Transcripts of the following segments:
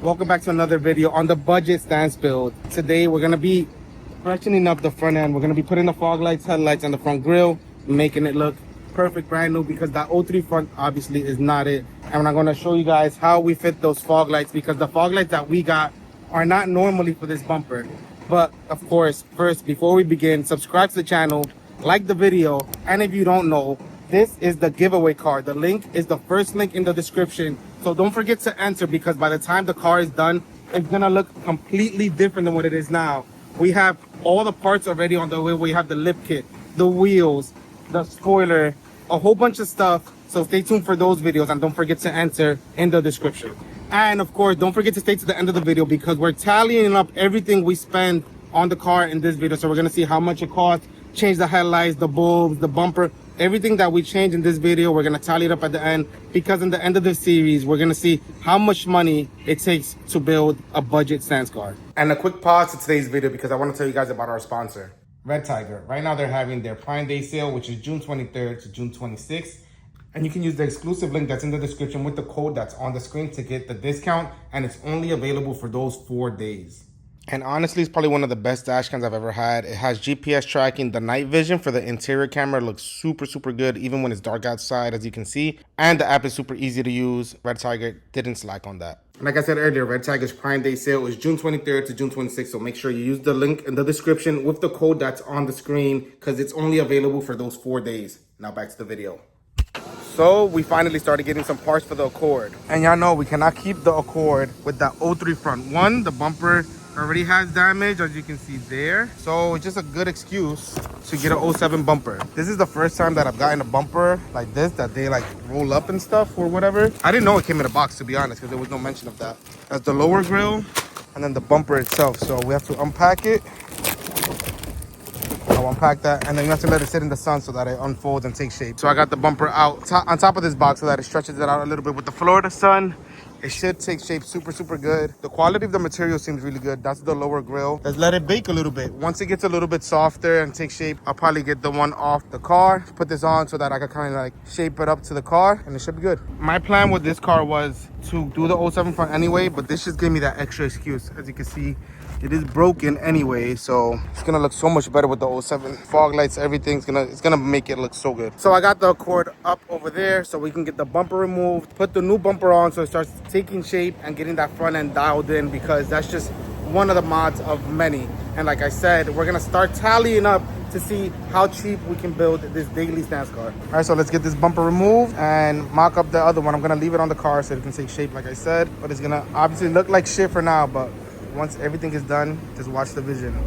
Welcome back to another video on the budget stance build. Today we're going to be freshening up the front end. We're going to be putting the fog lights, headlights on the front grille, making it look perfect, brand new, because that 03 front obviously is not it. And I'm going to show you guys how we fit those fog lights, because the fog lights that we got are not normally for this bumper. But of course, first, before we begin, subscribe to the channel, like the video, and if you don't know, this is the giveaway card. The link is the first link in the description. So don't forget to enter, because by the time the car is done, it's gonna look completely different than what it is now. We have all the parts already on the way. We have the lip kit, the wheels, the spoiler, a whole bunch of stuff. So stay tuned for those videos, and don't forget to enter in the description. And of course, don't forget to stay to the end of the video, because we're tallying up everything we spend on the car in this video. So we're gonna see how much it costs, change the headlights, the bulbs, the bumper, everything that we change in this video. We're gonna tally it up at the end, because in the end of the series, we're gonna see how much money it takes to build a budget stance car. And a quick pause to today's video, because I want to tell you guys about our sponsor, Red Tiger. Right now they're having their Prime Day sale, which is June 23rd to June 26th. And you can use the exclusive link that's in the description with the code that's on the screen to get the discount. And it's only available for those 4 days. And honestly, it's probably one of the best dash cams I've ever had. It has GPS tracking. The night vision for the interior camera looks super good, even when it's dark outside, as you can see. And the app is super easy to use. Red Tiger didn't slack on that. And like I said earlier, Red Tiger's Prime Day sale is June 23rd to June 26th. So make sure you use the link in the description with the code that's on the screen, because it's only available for those 4 days. Now back to the video. So we finally started getting some parts for the Accord. And y'all know we cannot keep the Accord with that 03 front. One, the bumper already has damage, as you can see there. So it's just a good excuse to get an 07 bumper. This is the first time that I've gotten a bumper like this, that they like roll up and stuff or whatever. I didn't know it came in a box, to be honest, because there was no mention of that. That's the lower grille and then the bumper itself. So we have to unpack it. I'll unpack that, and then you have to let it sit in the sun so that it unfolds and takes shape. So I got the bumper out on top of this box so that it stretches it out a little bit. With the Florida sun, it should take shape super good. The quality of the material seems really good. That's the lower grille. Let's let it bake a little bit. Once it gets a little bit softer and takes shape, I'll probably get the one off the car, put this on so that I can kind of like shape it up to the car, and it should be good. My plan with this car was to do the 07 front anyway, but this just gave me that extra excuse. As you can see, it is broken anyway, so it's gonna look so much better with the 07 fog lights. Everything's gonna make it look so good. So I got the Accord up over there so we can get the bumper removed, put the new bumper on so it starts taking shape and getting that front end dialed in, because that's just one of the mods of many. And like I said, we're gonna start tallying up to see how cheap we can build this daily stance car. All right, so let's get this bumper removed and mock up the other one. I'm gonna leave it on the car so it can take shape, like I said, but it's gonna obviously look like shit for now, but once everything is done, just watch the vision.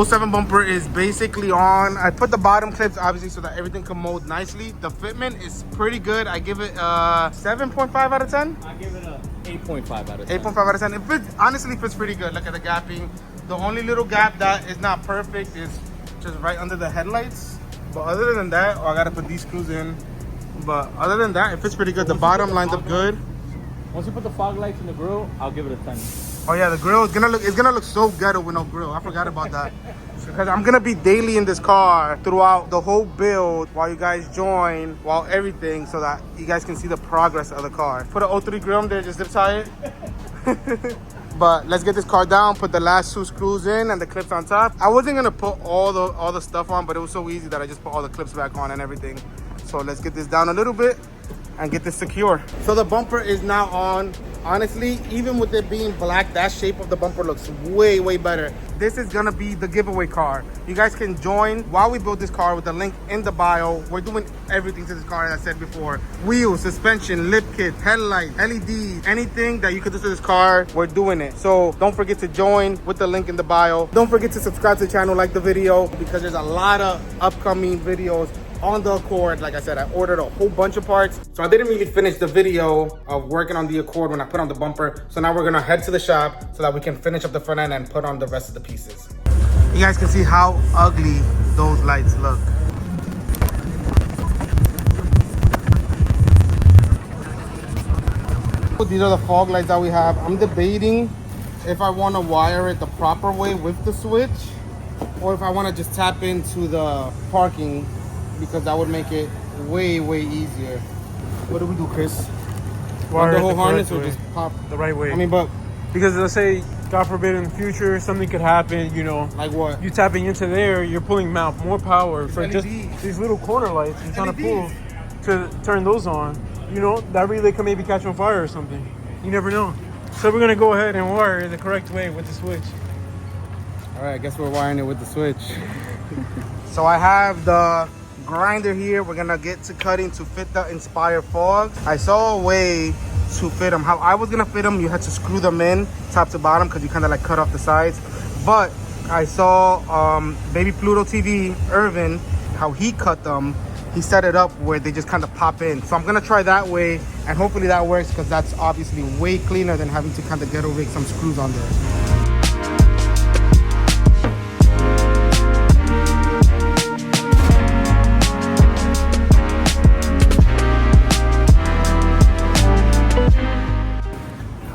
07 bumper is basically on. I put the bottom clips obviously so that everything can mold nicely. The fitment is pretty good. I give it a 7.5 out of 10. I give it a 8.5 out of 10. 8.5 out of 10. It fits, honestly fits pretty good. Look at the gapping. The only little gap that is not perfect is just right under the headlights. But other than that, I gotta put these screws in. But other than that, it fits pretty good. The bottom lines up good. Once you put the fog lights in the grill, I'll give it a 10. Oh yeah, the grill is gonna look so ghetto with no grill. I forgot about that. Because I'm gonna be daily in this car throughout the whole build while you guys join, while everything, so that you guys can see the progress of the car. Put an 03 grill in there, just zip tie it. But let's get this car down, put the last 2 screws in and the clips on top. I wasn't gonna put all the stuff on, but it was so easy that I just put all the clips back on and everything. So let's get this down a little bit and get this secure. So the bumper is now on. Honestly, even with it being black, that shape of the bumper looks way better. This is gonna be the giveaway car. You guys can join while we build this car with the link in the bio. We're doing everything to this car, as I said before. Wheels, suspension, lip kit, headlight, LED, anything that you could do to this car, we're doing it. So don't forget to join with the link in the bio. Don't forget to subscribe to the channel, like the video, because there's a lot of upcoming videos on the Accord. Like I said, I ordered a whole bunch of parts. So I didn't really finish the video of working on the Accord when I put on the bumper. So now we're gonna head to the shop so that we can finish up the front end and put on the rest of the pieces. You guys can see how ugly those lights look. These are the fog lights that we have. I'm debating if I want to wire it the proper way with the switch, or if I want to just tap into the parking, because that would make it way easier. What do we do, Chris? Wire the it whole the harness, correct or way. just pop The right way. I mean, but because let's say, God forbid, in the future, something could happen, you know. like what? You tapping into there, you're pulling out more power for just LEDs. these little corner lights you're trying to pull LEDs. to turn those on. You know, that relay could maybe catch on fire or something. You never know. So we're gonna go ahead and wire it the correct way with the switch. All right, I guess we're wiring it with the switch. So I have the grinder here. We're gonna get to cutting to fit the Inspire fogs. I saw a way to fit them. How I was gonna fit them, you had to screw them in top to bottom because you kind of like cut off the sides. But I saw Baby Pluto TV, Irvin, how he cut them. He set it up where they just kind of pop in. So I'm gonna try that way, and hopefully that works, because that's obviously way cleaner than having to kind of ghetto rig some screws on there.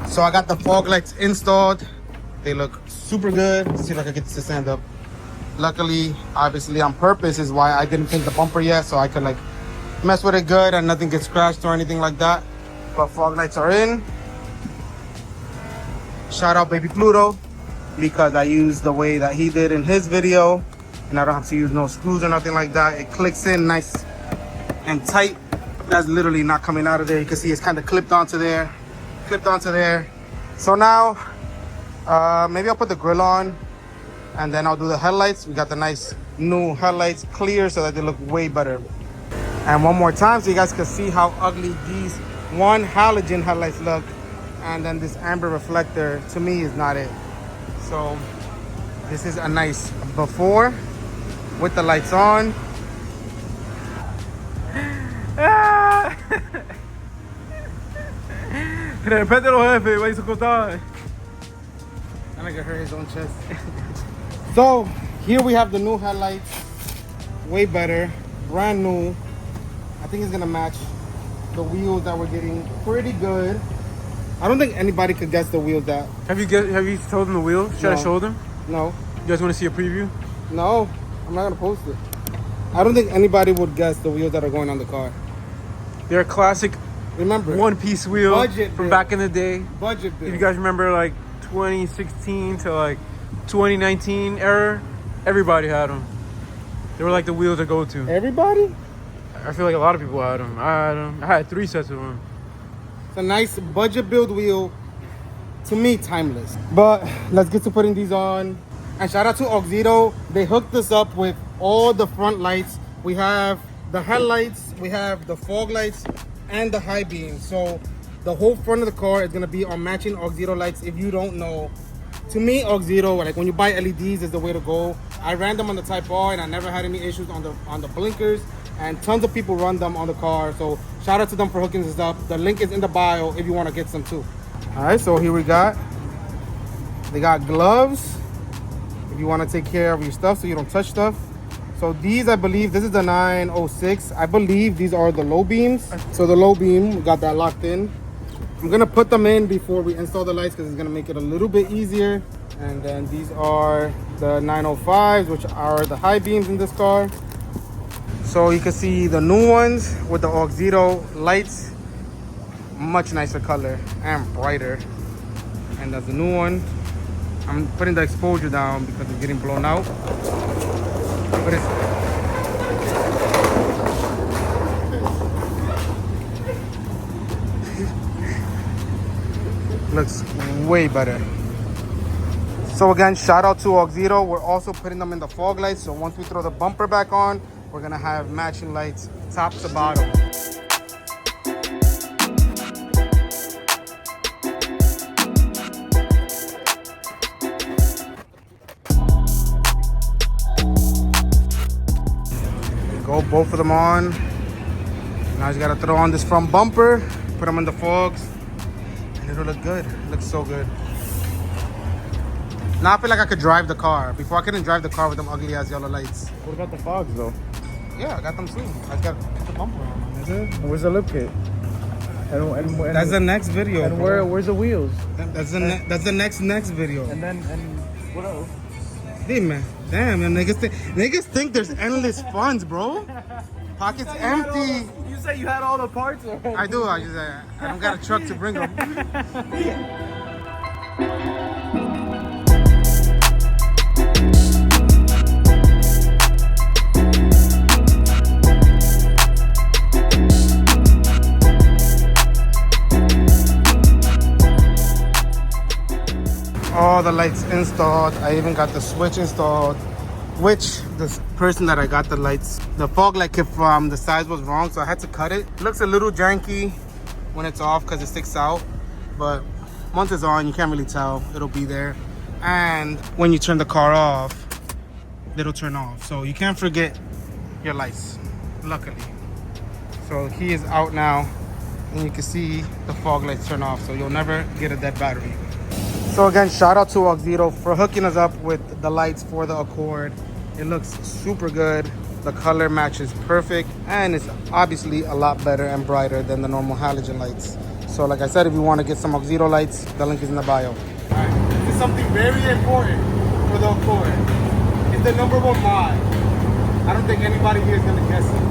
So I got the fog lights installed. They look super good. Let's see if I can get this to stand up. Luckily, obviously on purpose is why I didn't paint the bumper yet, so I could like mess with it good and nothing gets scratched or anything like that. But fog lights are in. Shout out Baby Pluto, because I used the way that he did in his video, and I don't have to use no screws or nothing like that. It clicks in nice and tight. That's literally not coming out of there. You can see it's kind of clipped onto there. So now maybe I'll put the grill on, and then I'll do the headlights. We got the nice new headlights clear so that they look way better. And one more time so you guys can see how ugly these one halogen headlights look, and then this amber reflector to me is not it. So this is a nice before with the lights on. Repete los jefes, va a socotar. And I can hurt his own chest. So here we have the new headlights, way better, brand new. I think it's gonna match the wheels that we're getting pretty good. I don't think anybody could guess the wheels that. Have you told them the wheel? Should I No. show them? No, You guys want to see a preview? no, I'm not gonna post it. I don't think anybody would guess the wheels that are going on the car. They're a classic Remember, one-piece wheel Budget from bill. back in the day. budget If bill. you guys remember, like 2016 to like 2019 era, everybody had them. They were like the wheels to go to. Everybody? I feel like a lot of people had them. I had them. I had 3 sets of them. It's a nice budget build wheel. To me, timeless. But let's get to putting these on. And shout out to AUXITO. They hooked us up with all the front lights. We have the headlights, we have the fog lights, and the high beams. So the whole front of the car is gonna be on matching AUXITO lights. If you don't know, to me, AUXITO, like when you buy LEDs, is the way to go. I ran them on the Type R, and I never had any issues on the blinkers. And tons of people run them on the car. So shout out to them for hooking this up. The link is in the bio if you want to get some too. All right, so here they got gloves if you want to take care of your stuff so you don't touch stuff. So these, I believe, this is the 906. I believe these are the low beams. So the low beam, we got that locked in. I'm gonna put them in before we install the lights because it's gonna make it a little bit easier. And then these are the 905s, which are the high beams in this car. So you can see the new ones with the AUXITO lights, much nicer color and brighter. And that's the new one. I'm putting the exposure down because it's getting blown out. But it's looks way better. So again, shout out to AUXITO. We're also putting them in the fog lights. So once we throw the bumper back on, we're gonna have matching lights top to bottom. Go both of them on. Now you just gotta throw on this front bumper, put them in the fogs, and it'll look good. It looks so good. Now I feel like I could drive the car. Before I couldn't drive the car with them ugly ass yellow lights. What about the fogs though? Yeah, I got them too. I just gotta put the bumper on. Is it? Where's the lip kit? And That's the next video. And bro. where's the wheels? That's the next video. And what else? Damn, niggas think there's endless funds, bro. Pockets empty. You said you had all the parts already. I do. I don't got a truck to bring them. All the lights installed. I even got the switch installed, which this person that I got the lights, the fog light kit from, the size was wrong, so I had to cut it. It looks a little janky when it's off because it sticks out, but once it's on, you can't really tell. It'll be there. And when you turn the car off, it'll turn off. So you can't forget your lights, luckily. So the key is out now, and you can see the fog lights turn off, so you'll never get a dead battery. So again, shout out to AUXITO for hooking us up with the lights for the Accord. It looks super good. The color matches perfect, and it's obviously a lot better and brighter than the normal halogen lights. So like I said, if you want to get some AUXITO lights, the link is in the bio. Alright, this is something very important for the Accord. It's the #1 mod. I don't think anybody here is gonna guess it.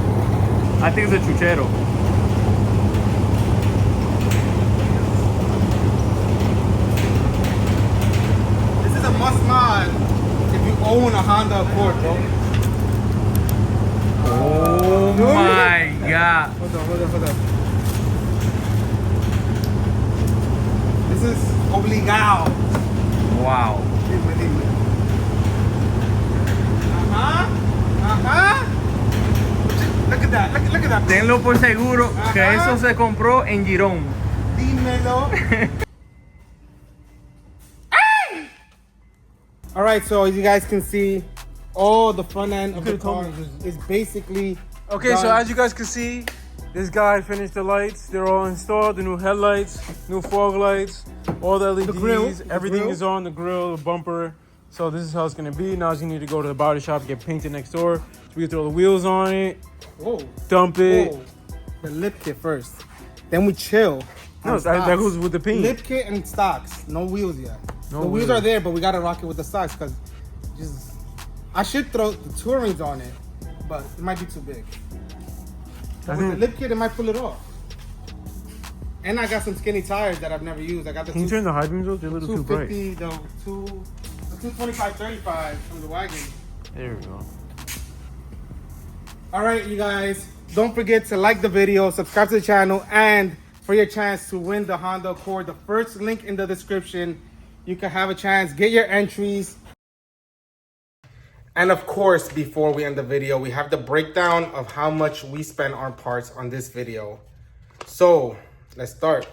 I think it's a chuchero. Must mod if you own a Honda Accord, bro. Oh my god. Hold on. This is obligado. Wow. Dime. Look at that. Look at that. Tenlo por seguro que eso se compró en Girón. Dímelo. All right, so as you guys can see, all the front end of the car is basically Okay, so as you guys can see, this guy finished the lights. They're all installed. The new headlights, new fog lights, all the LEDs. Everything is on the grill, the bumper. So this is how it's gonna be. Now you need to go to the body shop, get painted next door. So we can throw the wheels on it, dump it. Whoa. The lip kit first. Then we chill. No, that goes with the paint. Lip kit and stocks. No wheels yet. No the wheels wheels are there, but we gotta rock it with the stocks because I should throw the Tourings on it, but it might be too big. But with the lip kit, it might pull it off. And I got some skinny tires that I've never used. I got the Can you turn the high beams up? They're a little too bright. 225/35 from the wagon. There we go. All right, you guys, don't forget to like the video, subscribe to the channel, and for your chance to win the Honda Accord, the first link in the description, you can have a chance. Get your entries. And of course, before we end the video, we have the breakdown of how much we spend on parts on this video. So let's start.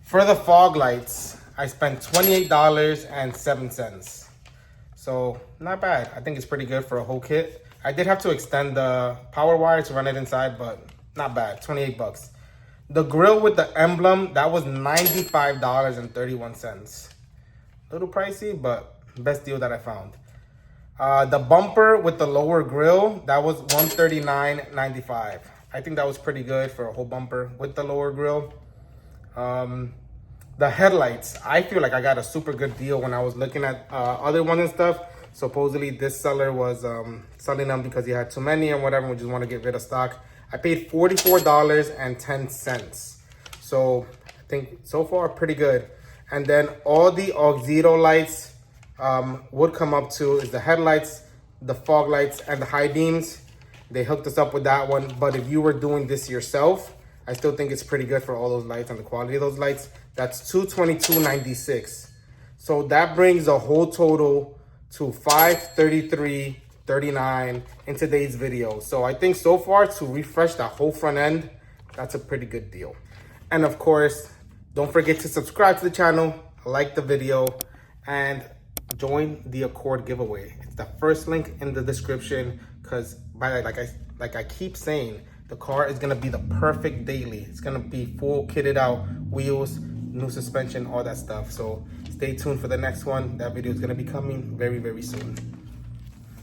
For the fog lights, I spent $28.07. So not bad. I think it's pretty good for a whole kit. I did have to extend the power wire to run it inside, but not bad, 28 bucks. The grill with the emblem, that was $95.31. A little pricey, but best deal that I found. The bumper with the lower grill, that was $139.95. I think that was pretty good for a whole bumper with the lower grill. The headlights, I feel like I got a super good deal when I was looking at other ones and stuff. Supposedly this seller was selling them because he had too many and whatever, we just want to get rid of stock. I paid $44.10. So I think so far pretty good. And then all the AUXITO lights would come up to is the headlights, the fog lights, and the high beams. They hooked us up with that one. But if you were doing this yourself, I still think it's pretty good for all those lights and the quality of those lights. That's $222.96. So that brings the whole total to $533.39 in today's video. So I think so far to refresh that whole front end, that's a pretty good deal. And of course, don't forget to subscribe to the channel, like the video, and join the Accord giveaway. It's the first link in the description because like I keep saying, the car is gonna be the perfect daily. It's gonna be full kitted out, wheels, new suspension, all that stuff. So stay tuned for the next one. That video is gonna be coming very, very soon.